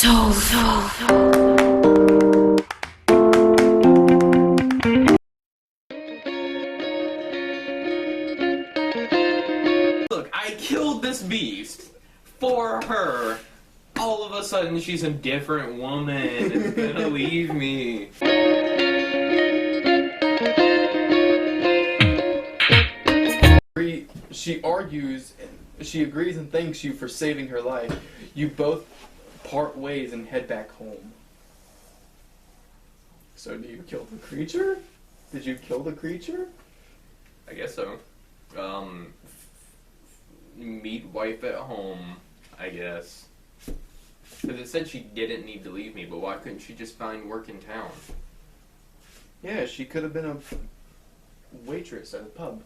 Look, I killed this beast for her. All of a sudden, she's a different woman and gonna leave me. She argues, she agrees and thanks you for saving her life. You both part ways and head back home. So do you kill the creature? Did you kill the creature? I guess so. Meet wife at home, I guess. Because it said she didn't need to leave me, but why couldn't she just find work in town? Yeah, she could have been a waitress at a pub.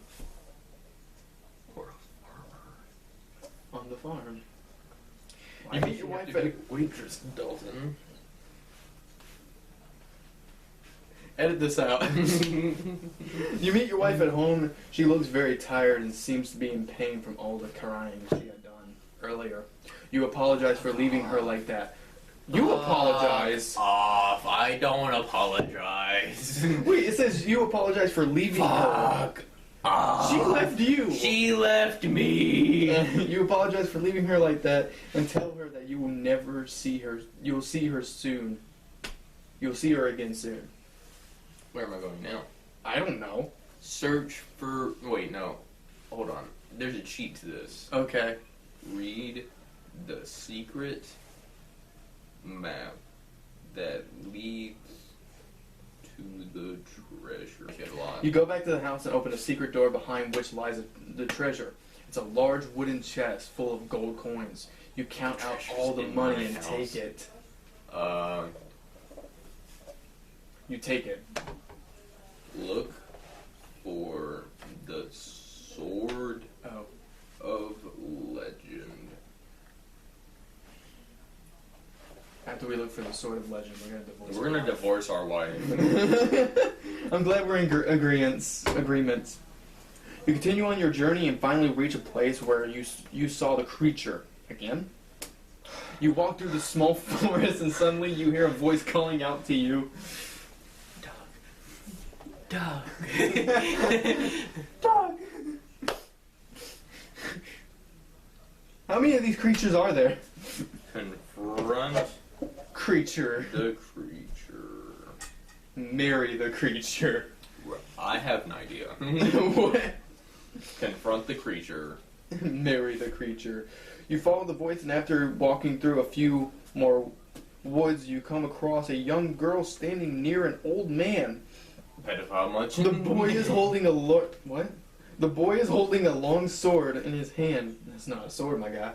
Or a farmer. On the farm. You Why meet your wife at a waitress, Dalton. Edit this out. You meet your wife at home. She looks very tired and seems to be in pain from all the crying she had done earlier. You apologize for leaving her like that. You apologize. Off. I don't apologize. Wait, it says you apologize for leaving her. Fuck. She left you. She left me. You apologize for leaving her like that and tell her that you will never see her. You will see her soon. You'll see her again soon. Where am I going now? I don't know. Search for... Wait, no. Hold on. There's a cheat to this. Okay. Read the secret map that leads to the treasure. You go back to the house and open a secret door behind which lies the treasure. It's a large wooden chest full of gold coins. You count out all the money and take it. You take it. Look for the sword of legend. After we look for the sword of legend, we're gonna divorce. We're gonna divorce our wife. I'm glad we're in agreements. You continue on your journey and finally reach a place where you saw the creature again. You walk through the small forest and suddenly you hear a voice calling out to you. Doug. Doug. How many of these creatures are there? Confront Creature. the creature. Marry the creature. I have an idea. What? Confront the creature. Marry the creature. You follow the voice, and after walking through a few more woods, you come across a young girl standing near an old man. Pedophile much? The boy is holding a what? The boy is holding a long sword in his hand. That's not a sword, my guy.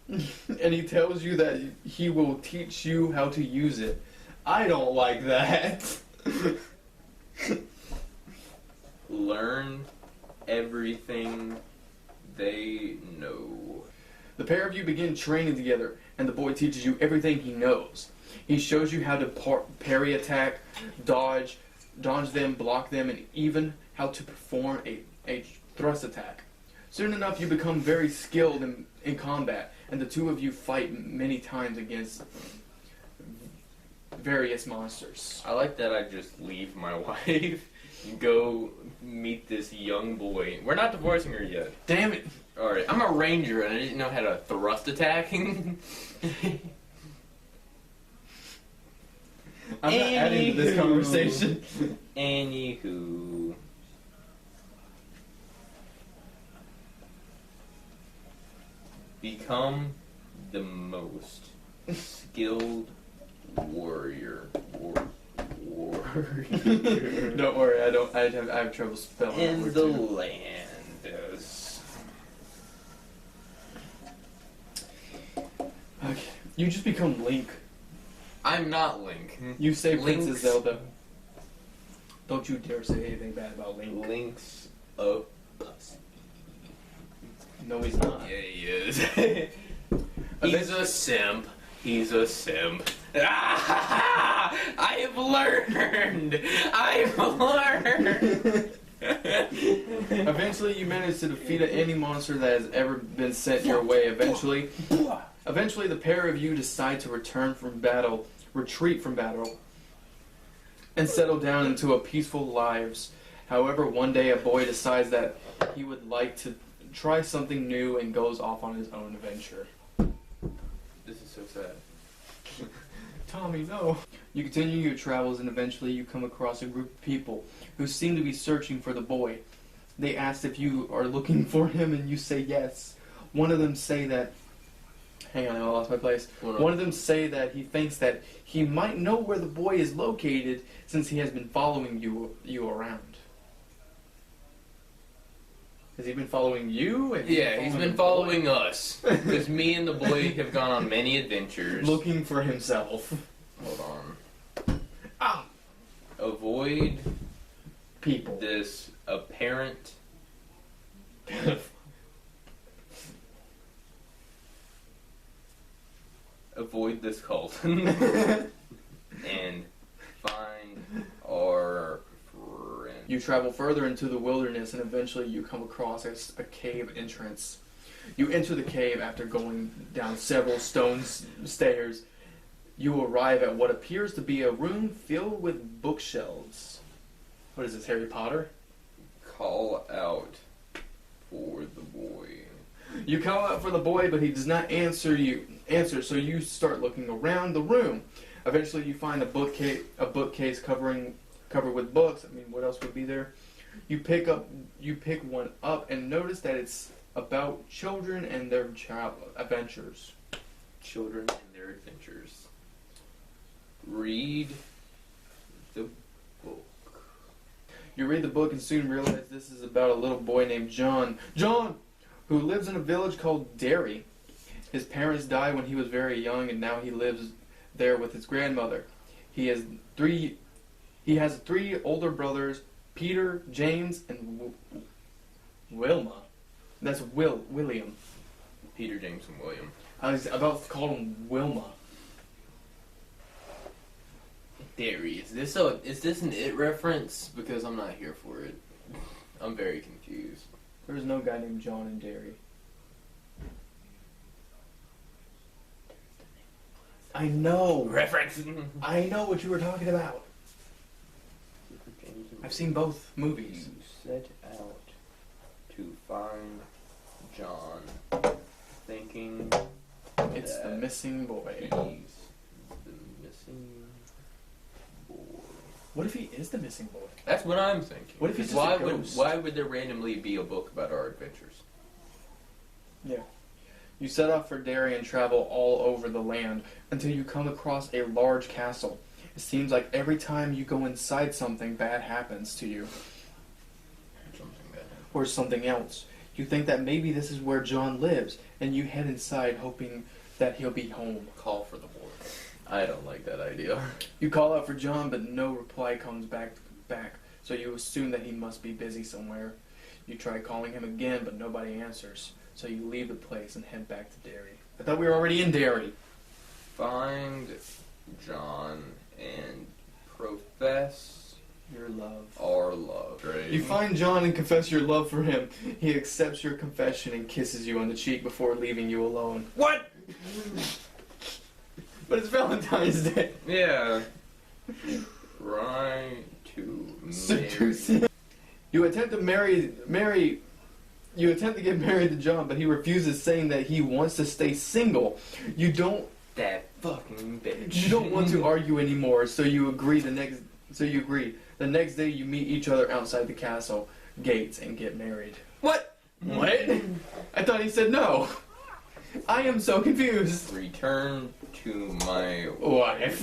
And he tells you that he will teach you how to use it. I don't like that. Learn everything they know. The pair of you begin training together, and the boy teaches you everything he knows. He shows you how to parry attack, dodge them, block them, and even how to perform a thrust attack. Soon enough, you become very skilled in combat, and the two of you fight many times against various monsters. I like that I just leave my wife and go meet this young boy. We're not divorcing her yet. Damn it! Alright, I'm a ranger and I didn't know how to thrust attack. I'm not adding to this conversation. Anywho. Become the most skilled warrior. Don't worry, I have trouble spelling in that the word too. land. Okay, you just become Link. I'm not Link. You say Link's- Princess Zelda. Don't you dare say anything bad about Link. Link's a pussy. No, he's not. Yeah, he is. He's a simp. He's a simp. I've learned. I've learned. Eventually, you manage to defeat any monster that has ever been sent your way. Eventually, Eventually, the pair of you decide to retreat from battle, and settle down into a peaceful lives. However, one day a boy decides that he would like to try something new and goes off on his own adventure. This is so sad. Tommy, no. You continue your travels and eventually you come across a group of people who seem to be searching for the boy. They ask if you are looking for him and you say yes. One of them say that... Hang on, I lost my place. One of them say that he thinks that he might know where the boy is located since he has been following you around. Has he been following you? Yeah, he's been following us. Because me and the boy have gone on many adventures. Looking for himself. Hold on. Ah! Avoid People. this apparent... Avoid this cult. And find our friend. You travel further into the wilderness and eventually you come across a cave entrance. You enter the cave after going down several stone stairs. You arrive at what appears to be a room filled with bookshelves. What is this, Harry Potter? Call out for the boy. You call out for the boy, but he does not answer, so you start looking around the room. Eventually you find a bookcase covered with books. I mean, what else would be there? You pick one up and notice that it's about children and their adventures. Children and their adventures. Read the book. You read the book and soon realize this is about a little boy named John, who lives in a village called Derry. His parents died when he was very young and now he lives there with his grandmother. He has three older brothers, Peter, James, and Wilma. That's William. Peter, James, and William. I was about to call him Wilma. Derry. Is this an It reference? Because I'm not here for it. I'm very confused. There's no guy named John in Derry. I know. Reference. I know what you were talking about. I've seen both movies. You set out to find John, thinking It's the missing boy. he's the missing boy. What if he is the missing boy? That's what I'm thinking. What if he's just why a ghost? why would there randomly be a book about our adventures? Yeah. You set off for Derry and travel all over the land until you come across a large castle. It seems like every time you go inside something bad happens to you. Something bad. Or something else. You think that maybe this is where John lives, and you head inside hoping that he'll be home. Call for the boy. I don't like that idea. You call out for John, but no reply comes back, so you assume that he must be busy somewhere. You try calling him again, but nobody answers, so you leave the place and head back to Derry. I thought we were already in Derry. Find John and profess Your love. our love. Right? You find John and confess your love for him. He accepts your confession and kisses you on the cheek before leaving you alone. What? But it's Valentine's Day. Yeah. Try to Seduce marry. him. You attempt to get married to John, but he refuses, saying that he wants to stay single. You don't That fucking bitch. You don't want to argue anymore, so you agree. The next day you meet each other outside the castle gates and get married. What? What? I thought he said no. I am so confused. Return to my Wife.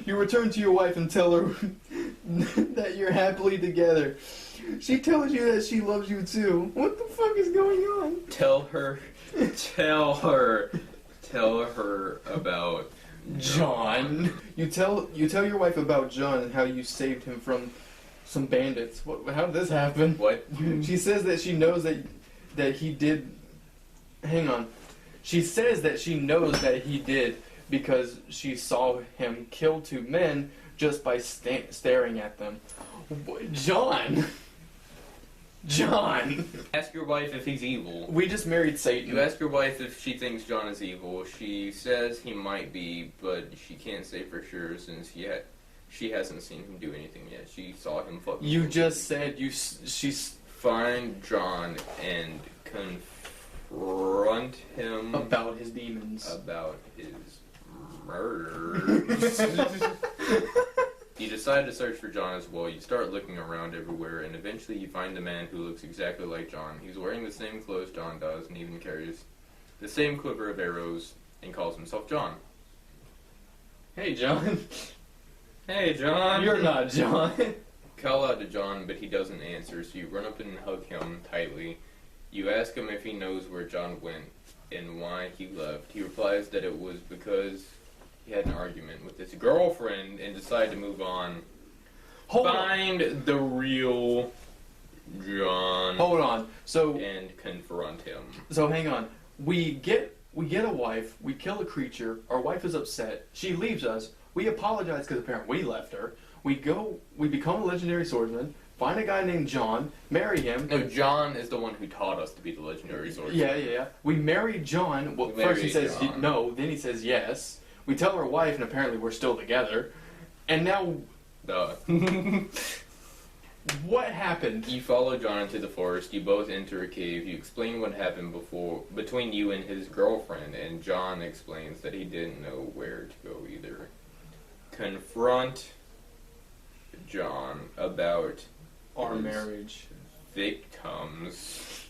You return to your wife and tell her that you're happily together. She tells you that she loves you too. What the fuck is going on? Tell her about John. You tell your wife about John and how you saved him from some bandits. How did this happen? What? She says that she knows that he did. Hang on. She says that she knows that he did because she saw him kill two men just by staring at them. John. John. Ask your wife if he's evil. We just married Satan. You ask your wife if she thinks John is evil. She says he might be, but she can't say for sure since she hasn't seen him do anything yet. She saw him fucking. You just said she's find John and confront him about his demons. about his murder. You decide to search for John as well. You start looking around everywhere, and eventually you find the man who looks exactly like John. He's wearing the same clothes John does, and even carries the same quiver of arrows, and calls himself John. Hey, John. Hey, John! You're not John. Call out to John, but he doesn't answer, so you run up and hug him tightly. You ask him if he knows where John went and why he left. He replies that it was because he had an argument with his girlfriend and decided to move on. Find the real John. Hold on. So and confront him. So hang on. We get a wife. We kill a creature. Our wife is upset. She leaves us. We apologize because apparently we left her. We become a legendary swordsman. Find a guy named John. Marry him. No, John is the one who taught us to be the legendary swordsman. Yeah. We marry John. Well, first he says no. Then he says yes. We tell our wife, and apparently we're still together. And now, Duh. what happened? You follow John into the forest. You both enter a cave. You explain what happened between you and his girlfriend, and John explains that he didn't know where to go either. Confront John about Our his marriage. victims.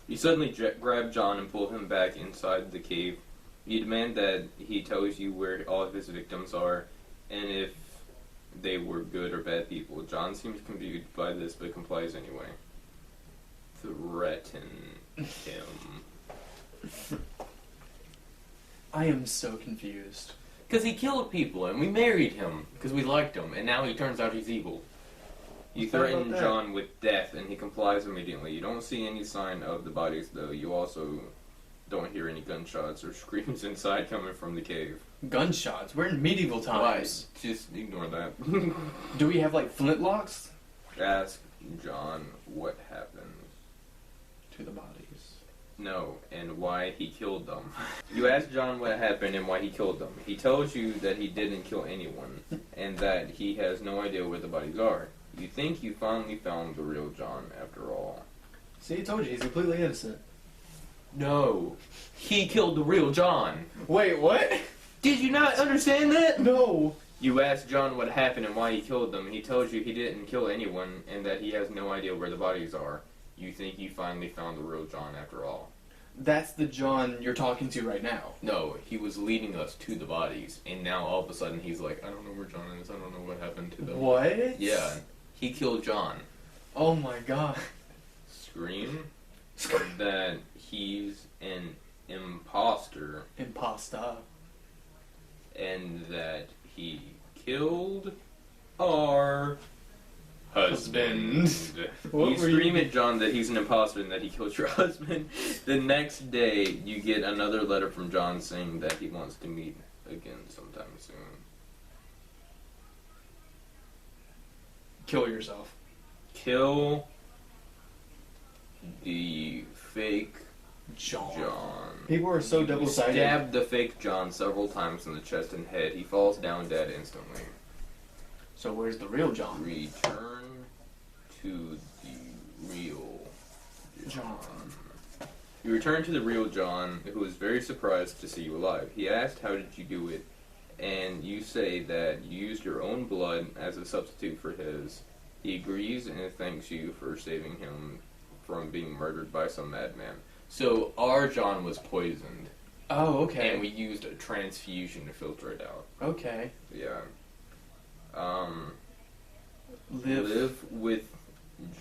You suddenly grab John and pull him back inside the cave. You demand that he tells you where all of his victims are, and if they were good or bad people. John seems confused by this, but complies anyway. Threaten him. I am so confused. Because he killed people, and we married him, because we liked him, and now he turns out he's evil. You threaten John with death, and he complies immediately. You don't see any sign of the bodies, though. You also don't hear any gunshots or screams inside coming from the cave. Gunshots? We're in medieval times. Why? Just ignore that. Do we have like flintlocks? Ask John what happened. To the bodies. No, and why he killed them. You ask John what happened and why he killed them. He tells you that he didn't kill anyone, and that he has no idea where the bodies are. You think you finally found the real John after all. See, I told you, he's completely innocent. No, he killed the real John. Wait, what? Did you not understand that? No. You ask John what happened and why he killed them. He tells you he didn't kill anyone and that he has no idea where the bodies are. You think you finally found the real John after all. That's the John you're talking to right now. No, he was leading us to the bodies, and now all of a sudden he's like, I don't know where John is, I don't know what happened to them. What? Yeah, he killed John. Oh my god. Scream that he's an imposter. Imposta. And that he killed our husband. You scream at John that he's an imposter and that he killed your husband. The next day, you get another letter from John saying that he wants to meet again sometime soon. Kill yourself. Kill the fake John. People are so double-sided. Stab the fake John several times in the chest and head. He falls down dead instantly. So where's the real John? Return to the real John. You return to the real John, who is very surprised to see you alive. He asked, how did you do it? And you say that you used your own blood as a substitute for his. He agrees and thanks you for saving him from being murdered by some madman. So our John was poisoned. Oh, okay. And we used a transfusion to filter it out. Okay. Yeah. Live with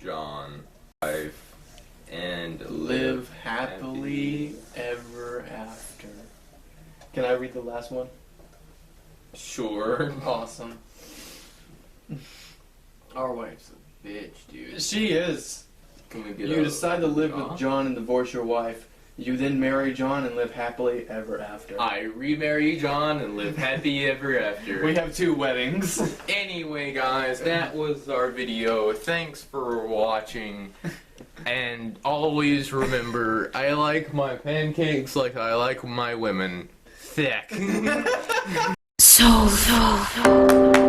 John. Life. And live happily ever after. Can I read the last one? Sure. Awesome. Our wife's a bitch, dude. She is. Can we get You decide to live with John and divorce your wife. You then marry John and live happily ever after. I remarry John and live happy ever after. We have 2 weddings. Anyway, guys, that was our video. Thanks for watching. And always remember, I like my pancakes like I like my women. Thick. So.